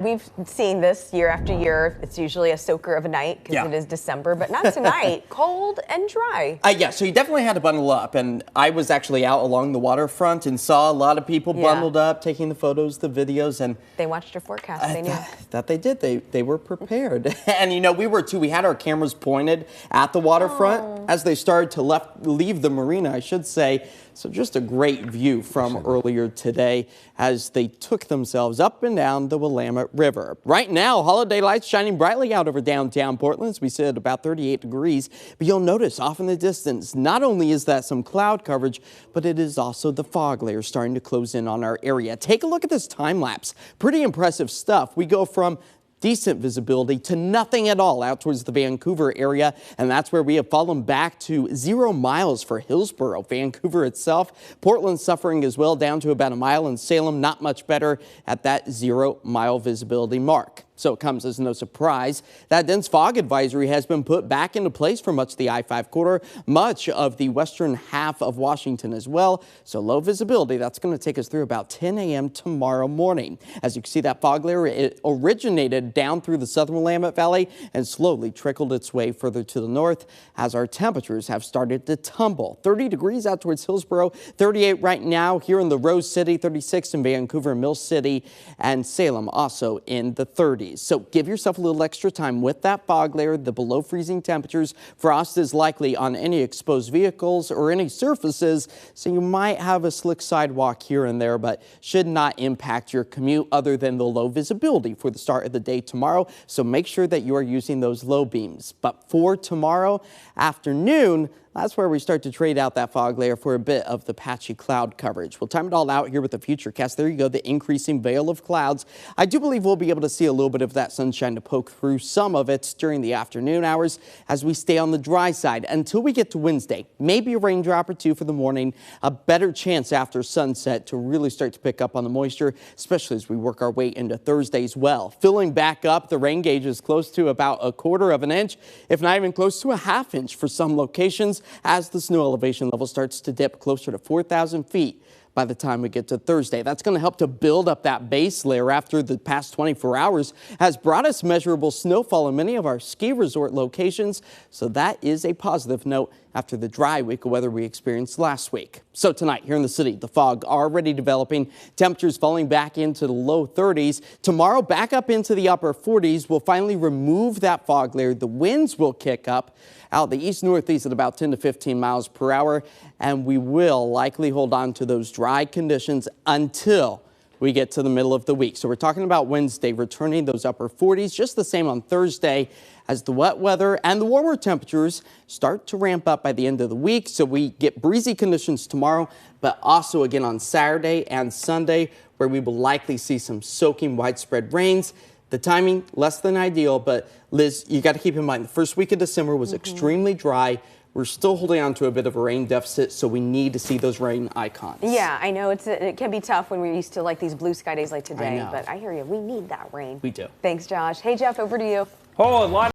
We've seen this year after year. It's usually a soaker of a night because it is December, but not tonight. Cold and dry. Yeah, so you definitely had to bundle up. And I was actually out along the waterfront and saw a lot of people bundled up, taking the photos, the videos. And they watched your forecast. They knew. That they did. They were prepared. And, you know, we were too. We had our cameras pointed at the waterfront as they started to leave the marina, I should say. So just a great view from earlier today as they took themselves up and down the Willamette River. Right now, holiday lights shining brightly out over downtown Portland as we sit at about 38 degrees. But you'll notice off in the distance, not only is that some cloud coverage, but it is also the fog layer starting to close in on our area. Take a look at this time lapse. Pretty impressive stuff. We go from decent visibility to nothing at all out towards the Vancouver area, and that's where we have fallen back to 0 miles for Hillsborough. Vancouver itself, Portland suffering as well, down to about a mile, and Salem not much better at that 0 mile visibility mark. So it comes as no surprise that dense fog advisory has been put back into place for much of the I-5 corridor, much of the western half of Washington as well. So low visibility, that's going to take us through about 10 a.m. tomorrow morning. As you can see, that fog layer, it originated down through the southern Willamette Valley and slowly trickled its way further to the north as our temperatures have started to tumble. 30 degrees out towards Hillsborough, 38 right now here in the Rose City, 36 in Vancouver, Mill City, and Salem also in the 30s. So give yourself a little extra time with that fog layer, the below freezing temperatures. Frost is likely on any exposed vehicles or any surfaces, so you might have a slick sidewalk here and there, but should not impact your commute other than the low visibility for the start of the day tomorrow. So make sure that you are using those low beams. But for tomorrow afternoon, that's where we start to trade out that fog layer for a bit of the patchy cloud coverage. We'll time it all out here with the Futurecast. There you go, the increasing veil of clouds. I do believe we'll be able to see a little bit of that sunshine to poke through some of it during the afternoon hours as we stay on the dry side until we get to Wednesday. Maybe a raindrop or two for the morning. A better chance after sunset to really start to pick up on the moisture, especially as we work our way into Thursday as well. Filling back up, the rain gauge is close to about 1/4 of an inch, if not even close to a 1/2 inch for some locations, as the snow elevation level starts to dip closer to 4,000 feet by the time we get to Thursday. That's going to help to build up that base layer after the past 24 hours has brought us measurable snowfall in many of our ski resort locations. So that is a positive note after the dry week of weather we experienced last week. So tonight here in the city, the fog already developing, temperatures falling back into the low 30s. Tomorrow back up into the upper 40s. We'll finally remove that fog layer. The winds will kick up out the east-northeast at about 10 to 15 miles per hour, and we will likely hold on to those dry conditions until we get to the middle of the week. So we're talking about Wednesday, returning those upper 40s, just the same on Thursday as the wet weather and the warmer temperatures start to ramp up by the end of the week. So we get breezy conditions tomorrow, but also again on Saturday and Sunday, where we will likely see some soaking widespread rains. The timing, less than ideal, but Liz, you got to keep in mind the first week of December was extremely dry. We're still holding on to a bit of a rain deficit, so we need to see those rain icons. Yeah, I know it can be tough when we're used to like these blue sky days like today, but I hear you. We need that rain. We do. Thanks, Josh. Hey, Jeff, over to you. Oh, a lot.